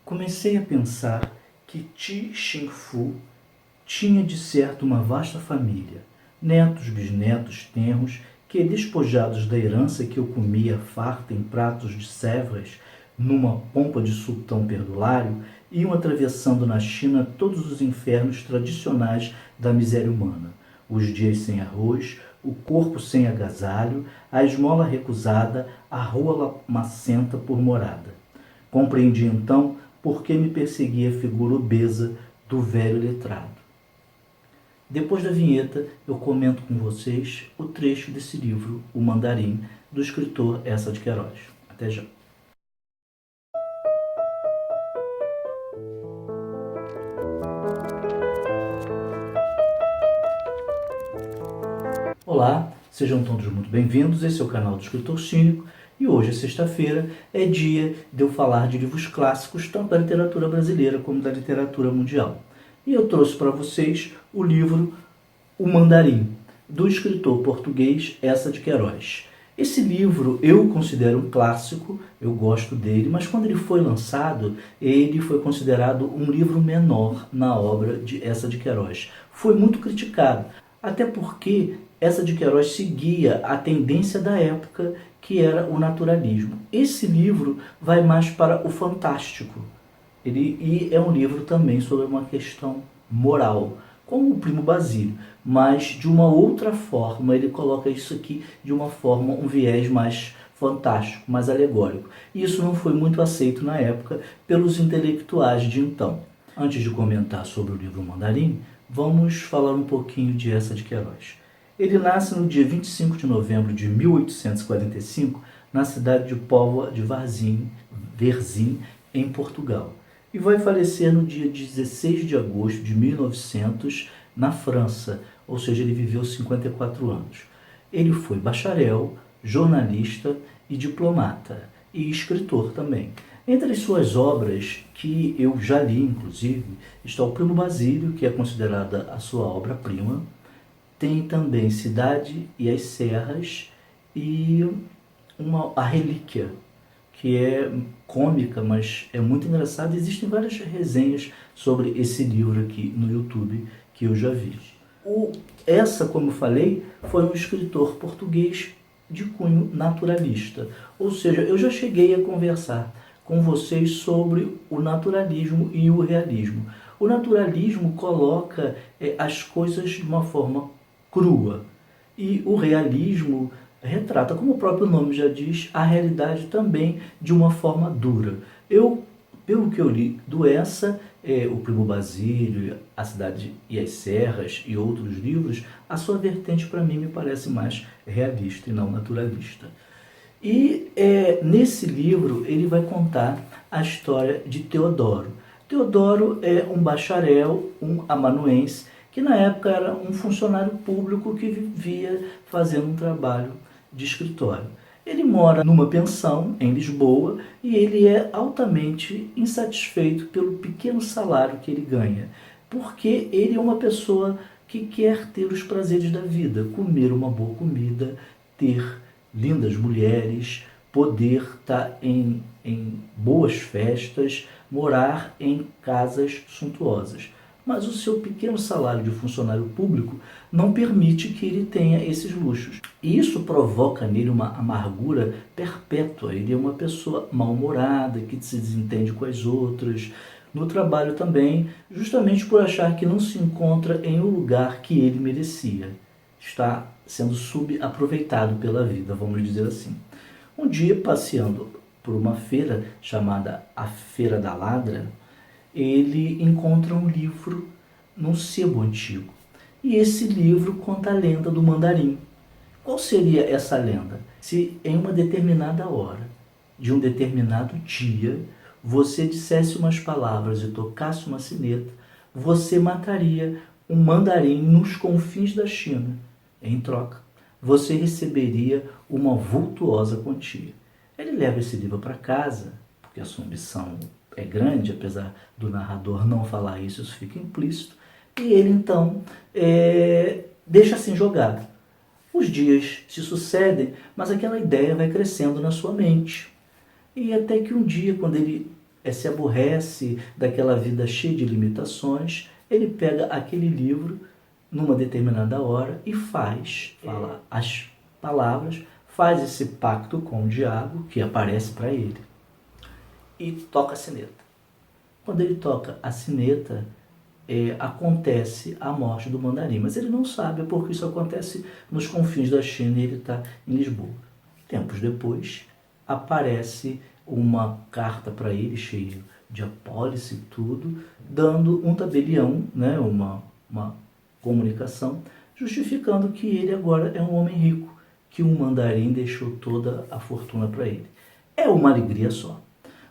Comecei a pensar que Ti Xin Fu tinha de certo uma vasta família, netos, bisnetos, tenros, que, despojados da herança que eu comia farta em pratos de Sèvres, numa pompa de sultão perdulário, iam atravessando na China todos os infernos tradicionais da miséria humana. Os dias sem arroz, o corpo sem agasalho, a esmola recusada, a rua lamacenta por morada. Compreendi então por que me perseguia a figura obesa do velho letrado. Depois da vinheta, eu comento com vocês o trecho desse livro, O Mandarim, do escritor Eça de Queiroz. Até já. Olá, sejam todos muito bem-vindos. Esse é o canal do Escritor Cínico e hoje, sexta-feira, é dia de eu falar de livros clássicos, tanto da literatura brasileira como da literatura mundial. E eu trouxe para vocês o livro O Mandarim, do escritor português Eça de Queiroz. Esse livro eu considero um clássico, eu gosto dele, mas quando ele foi lançado, ele foi considerado um livro menor na obra de Eça de Queiroz. Foi muito criticado, até porque Eça de Queiroz seguia a tendência da época, que era o naturalismo. Esse livro vai mais para o fantástico. E é um livro também sobre uma questão moral, como o Primo Basílio, mas de uma outra forma. Ele coloca isso aqui de uma forma, um viés mais fantástico, mais alegórico. E isso não foi muito aceito na época pelos intelectuais de então. Antes de comentar sobre o livro Mandarim, vamos falar um pouquinho de Eça de Queiroz. Ele nasce no dia 25 de novembro de 1845, na cidade de Póvoa de Varzim, em Portugal. E vai falecer no dia 16 de agosto de 1900, na França, ou seja, ele viveu 54 anos. Ele foi bacharel, jornalista e diplomata, e escritor também. Entre as suas obras, que eu já li inclusive, está o Primo Basílio, que é considerada a sua obra-prima. Tem também Cidade e as Serras e a Relíquia, que é cômica, mas é muito engraçada. Existem várias resenhas sobre esse livro aqui no YouTube que eu já vi. Eça, como eu falei, foi um escritor português de cunho naturalista. Ou seja, eu já cheguei a conversar com vocês sobre o naturalismo e o realismo. O naturalismo coloca as coisas de uma forma crua, e o realismo retrata, como o próprio nome já diz, a realidade também de uma forma dura. Pelo que eu li do Eça, o Primo Basílio, A Cidade e as Serras e outros livros, a sua vertente para mim me parece mais realista e não naturalista. E nesse livro ele vai contar a história de Teodoro. Teodoro é um bacharel, um amanuense, que na época era um funcionário público que vivia fazendo um trabalho de escritório. Ele mora numa pensão em Lisboa e ele é altamente insatisfeito pelo pequeno salário que ele ganha, porque ele é uma pessoa que quer ter os prazeres da vida, comer uma boa comida, ter lindas mulheres, poder estar em boas festas, morar em casas suntuosas. Mas o seu pequeno salário de funcionário público não permite que ele tenha esses luxos. E isso provoca nele uma amargura perpétua. Ele é uma pessoa mal-humorada, que se desentende com as outras. No trabalho também, justamente por achar que não se encontra em um lugar que ele merecia. Está sendo subaproveitado pela vida, vamos dizer assim. Um dia, passeando por uma feira chamada a Feira da Ladra, ele encontra um livro num sebo antigo. E esse livro conta a lenda do mandarim. Qual seria essa lenda? Se em uma determinada hora, de um determinado dia, você dissesse umas palavras e tocasse uma sineta, você mataria um mandarim nos confins da China. Em troca, você receberia uma vultuosa quantia. Ele leva esse livro para casa, porque a sua ambição é grande, apesar do narrador não falar isso, isso fica implícito, e ele então deixa assim jogado. Os dias se sucedem, mas aquela ideia vai crescendo na sua mente. E até que um dia, quando ele se aborrece daquela vida cheia de limitações, ele pega aquele livro numa determinada hora e fala as palavras, faz esse pacto com o diabo que aparece para ele e toca a sineta. Quando ele toca a sineta, acontece a morte do mandarim, mas ele não sabe porque isso acontece nos confins da China e ele está em Lisboa. Tempos depois, aparece uma carta para ele, cheia de apólice e tudo, dando um tabelião, né, uma comunicação, justificando que ele agora é um homem rico, que um mandarim deixou toda a fortuna para ele. É uma alegria só,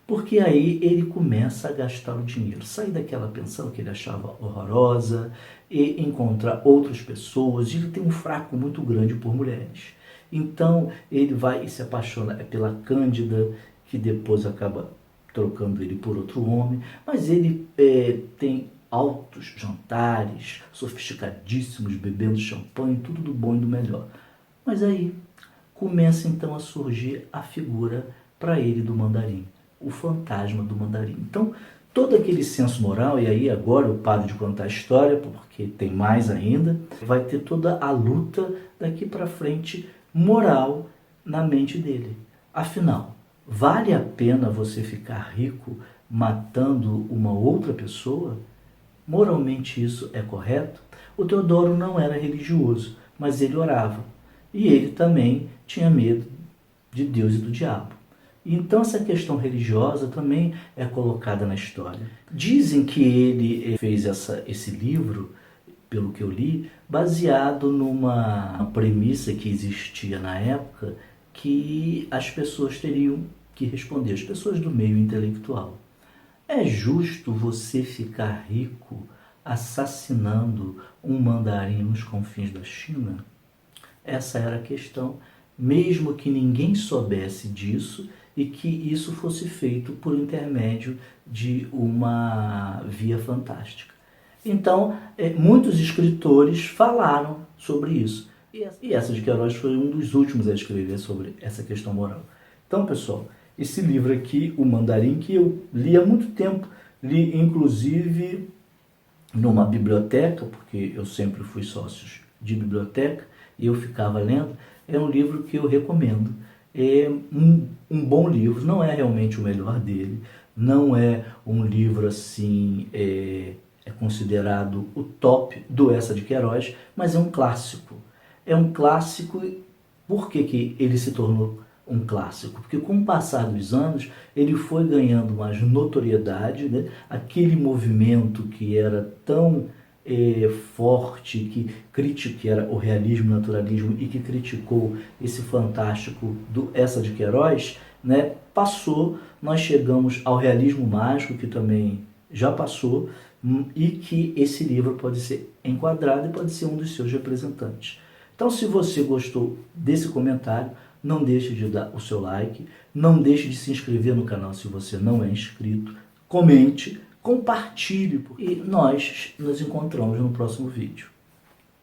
porque aí ele começa a gastar o dinheiro, sair daquela pensão que ele achava horrorosa e encontrar outras pessoas. Ele tem um fraco muito grande por mulheres. Então ele vai e se apaixona pela Cândida, que depois acaba trocando ele por outro homem, mas ele tem altos jantares, sofisticadíssimos, bebendo champanhe, tudo do bom e do melhor. Mas aí começa então a surgir a figura para ele do mandarim, o fantasma do mandarim. Então, todo aquele senso moral, e aí agora eu paro de contar a história, porque tem mais ainda, vai ter toda a luta daqui para frente moral na mente dele. Afinal, vale a pena você ficar rico matando uma outra pessoa? Moralmente isso é correto? O Teodoro não era religioso, mas ele orava. E ele também tinha medo de Deus e do diabo. Então essa questão religiosa também é colocada na história. Dizem que ele fez esse livro, pelo que eu li, baseado numa premissa que existia na época, que as pessoas teriam que responder, as pessoas do meio intelectual. É justo você ficar rico assassinando um mandarim nos confins da China? Essa era a questão, mesmo que ninguém soubesse disso e que isso fosse feito por intermédio de uma via fantástica. Então, muitos escritores falaram sobre isso. E essa de Queiroz foi um dos últimos a escrever sobre essa questão moral. Então, pessoal, esse livro aqui, O Mandarim, que eu li há muito tempo, li inclusive numa biblioteca, porque eu sempre fui sócio de biblioteca e eu ficava lendo, é um livro que eu recomendo. É um bom livro, não é realmente o melhor dele, não é um livro assim, é considerado o top do Essa de Queiroz, mas é um clássico. É um clássico. Por que ele se tornou um clássico? Porque com o passar dos anos ele foi ganhando mais notoriedade, né? Aquele movimento que era tão forte, que era o realismo, naturalismo, e que criticou esse fantástico do Essa de Queiroz, né? Passou, nós chegamos ao realismo mágico, que também já passou, e que esse livro pode ser enquadrado e pode ser um dos seus representantes. Então, se você gostou desse comentário, não deixe de dar o seu like, não deixe de se inscrever no canal se você não é inscrito, comente, compartilhe e nós nos encontramos no próximo vídeo.